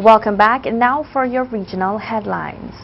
Welcome back. And now for your regional headlines.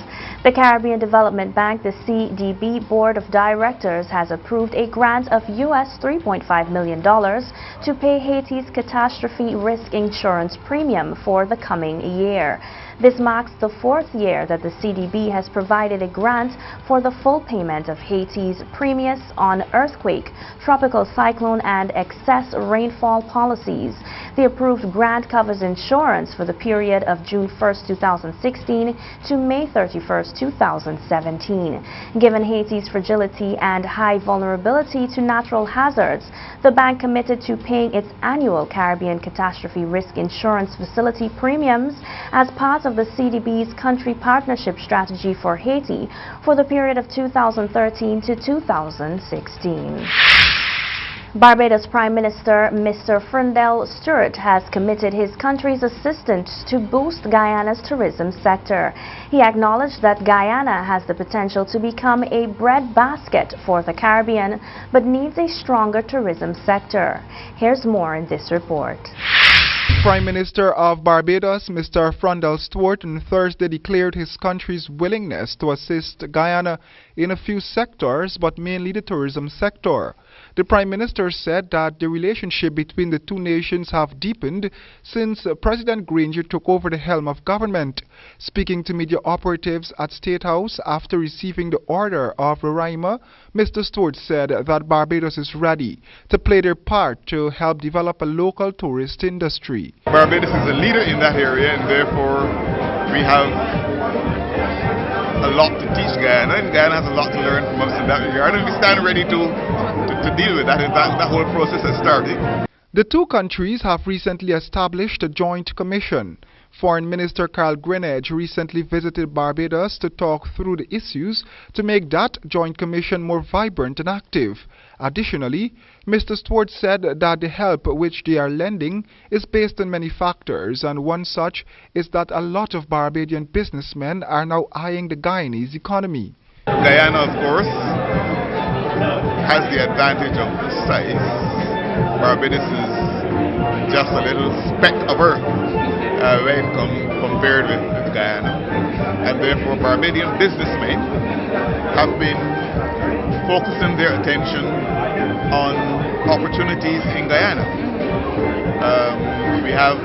The Caribbean Development Bank, the CDB Board of Directors, has approved a grant of US $3.5 million to pay Haiti's catastrophe risk insurance premium for the coming year. This marks the fourth year that the CDB has provided a grant for the full payment of Haiti's premiums on earthquake, tropical cyclone and excess rainfall policies. The approved grant covers insurance for the period of June 1st, 2016 to May 31st, 2017. Given Haiti's fragility and high vulnerability to natural hazards, the bank committed to paying its annual Caribbean Catastrophe Risk Insurance Facility premiums as part of the CDB's Country Partnership Strategy for Haiti for the period of 2013 to 2016. Barbados Prime Minister Mr. Frundell Stewart has committed his country's assistance to boost Guyana's tourism sector. He acknowledged that Guyana has the potential to become a breadbasket for the Caribbean, but needs a stronger tourism sector. Here's more in this report. Prime Minister of Barbados, Mr. Frundell Stewart, on Thursday declared his country's willingness to assist Guyana in a few sectors, but mainly the tourism sector. The Prime Minister said that the relationship between the two nations have deepened since President Granger took over the helm of government. Speaking to media operatives at State House after receiving the Order of Roraima, Mr. Stewart said that Barbados is ready to play their part to help develop a local tourist industry. Barbados is a leader in that area, and therefore we have a lot to teach Guyana, and Guyana has a lot to learn from us in that regard, and we stand ready to deal with that. That whole process has started. The two countries have recently established a joint commission. Foreign Minister Carl Greenedge recently visited Barbados to talk through the issues to make that joint commission more vibrant and active. Additionally, Mr. Stewart said that the help which they are lending is based on many factors, and one such is that a lot of Barbadian businessmen are now eyeing the Guyanese economy. Guyana, of course, has the advantage of size. Barbados is just a little speck of earth when compared with Guyana, and therefore Barbadian businessmen have been focusing their attention on opportunities in Guyana. We have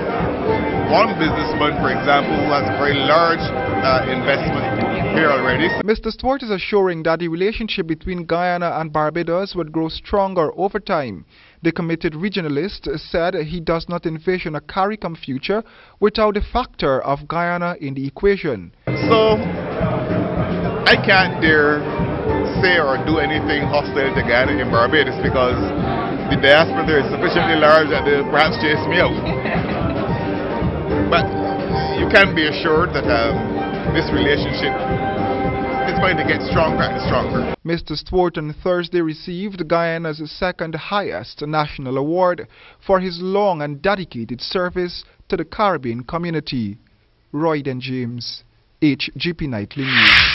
one businessman, for example, who has a very large investment here already. Mr. Stewart is assuring that the relationship between Guyana and Barbados would grow stronger over time. The committed regionalist said he does not envision a CARICOM future without the factor of Guyana in the equation. So, I can't dare say or do anything hostile to Guyana in Barbados because the diaspora there is sufficiently large that they'll perhaps chase me out. But you can be assured that this relationship is going to get stronger and stronger. Mr. Stewart on Thursday received Guyana's second highest national award for his long and dedicated service to the Caribbean community. Royden James, HGP Nightly News.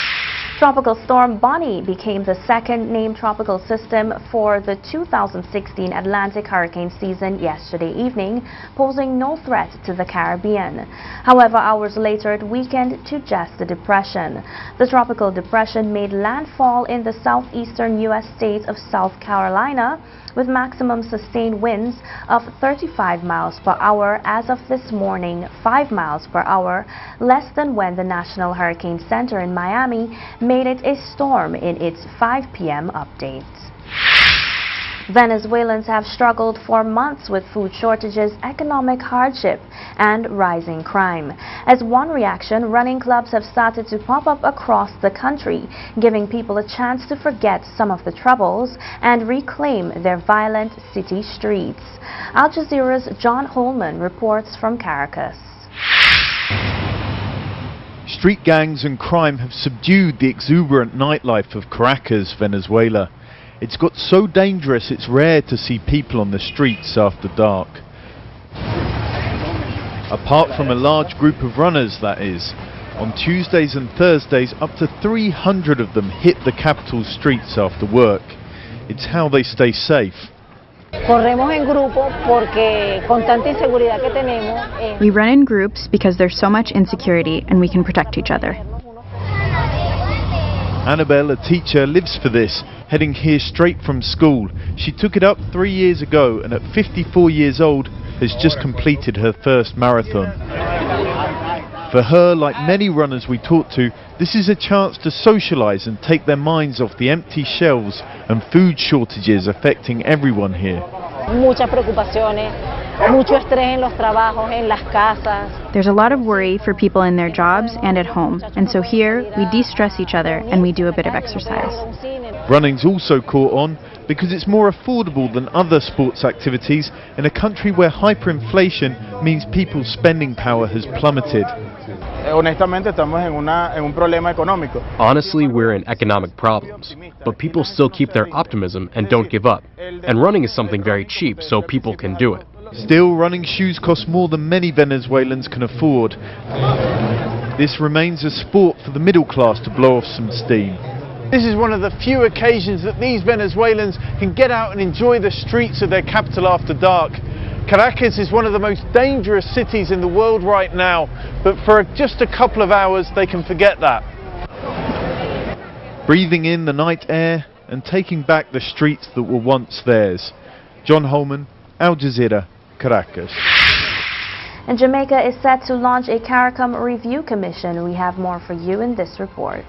Tropical Storm Bonnie became the second named tropical system for the 2016 Atlantic hurricane season yesterday evening, posing no threat to the Caribbean. However, hours later it weakened to just a depression. The tropical depression made landfall in the southeastern U.S. state of South Carolina, with maximum sustained winds of 35 miles per hour as of this morning, 5 miles per hour, less than when the National Hurricane Center in Miami made it a storm in its 5 p.m. update. Venezuelans have struggled for months with food shortages, economic hardship, and rising crime. As one reaction, running clubs have started to pop up across the country, giving people a chance to forget some of the troubles and reclaim their violent city streets. Al Jazeera's John Holman reports from Caracas. Street gangs and crime have subdued the exuberant nightlife of Caracas, Venezuela. It's got so dangerous it's rare to see people on the streets after dark. Apart from a large group of runners, that is. On Tuesdays and Thursdays, up to 300 of them hit the capital's streets after work. It's how they stay safe. Corremos en grupo porque con tanta inseguridad que tenemos. We run in groups because there's so much insecurity and we can protect each other. Annabelle, a teacher, lives for this, heading here straight from school. She took it up 3 years ago and at 54 years old has just completed her first marathon. For her, like many runners we talk to, this is a chance to socialise and take their minds off the empty shelves and food shortages affecting everyone here. Muchas preocupaciones, mucho estrés en los trabajos, en las casas. There's a lot of worry for people in their jobs and at home, and so here we de-stress each other and we do a bit of exercise. Running's also caught on because it's more affordable than other sports activities in a country where hyperinflation means people's spending power has plummeted. Honestamente estamos en un problema económico. Honestly, we're in economic problems, but people still keep their optimism and don't give up. And running is something very cheap, so people can do it. Still, running shoes cost more than many Venezuelans can afford. This remains a sport for the middle class to blow off some steam. This is one of the few occasions that these Venezuelans can get out and enjoy the streets of their capital after dark. Caracas is one of the most dangerous cities in the world right now, but for just a couple of hours they can forget that. Breathing in the night air and taking back the streets that were once theirs. John Holman, Al Jazeera, Caracas. And Jamaica is set to launch a CARICOM review commission. We have more for you in this report.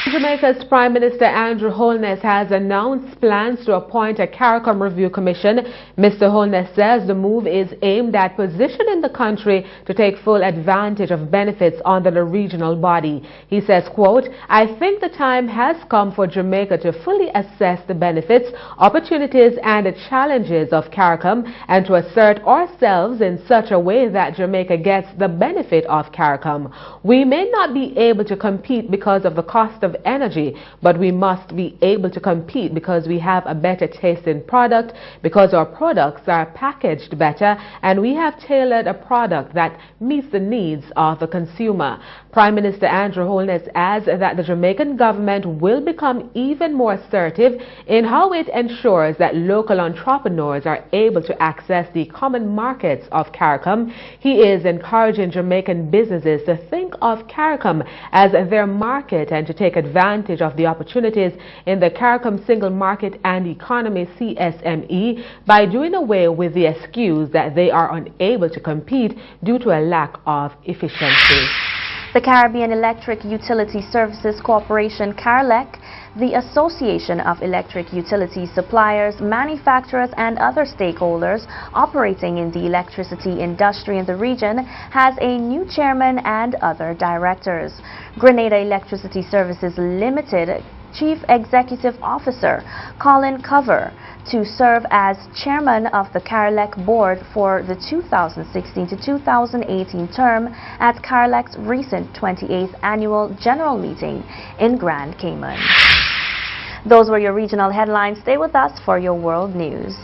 Jamaica's Prime Minister Andrew Holness has announced plans to appoint a CARICOM review commission. Mr. Holness says the move is aimed at positioning the country to take full advantage of benefits under the regional body. He says, quote, "I think the time has come for Jamaica to fully assess the benefits, opportunities and the challenges of CARICOM and to assert ourselves in such a way that Jamaica gets the benefit of CARICOM. We may not be able to compete because of the cost of energy, but we must be able to compete because we have a better tasting product, because our products are packaged better, and we have tailored a product that meets the needs of the consumer." Prime Minister Andrew Holness adds that the Jamaican government will become even more assertive in how it ensures that local entrepreneurs are able to access the common markets of CARICOM. He is encouraging Jamaican businesses to think of CARICOM as their market and to take advantage of the opportunities in the CARICOM Single Market and Economy CSME by doing away with the excuse that they are unable to compete due to a lack of efficiency. The Caribbean Electric Utility Services Corporation, CARELEC, the Association of Electric Utility Suppliers, Manufacturers and other stakeholders operating in the electricity industry in the region, has a new chairman and other directors. Grenada Electricity Services Limited Chief Executive Officer Colin Cover to serve as chairman of the CARELEC board for the 2016 to 2018 term at CARELEC's recent 28th annual general meeting in Grand Cayman. Those were your regional headlines. Stay with us for your world news.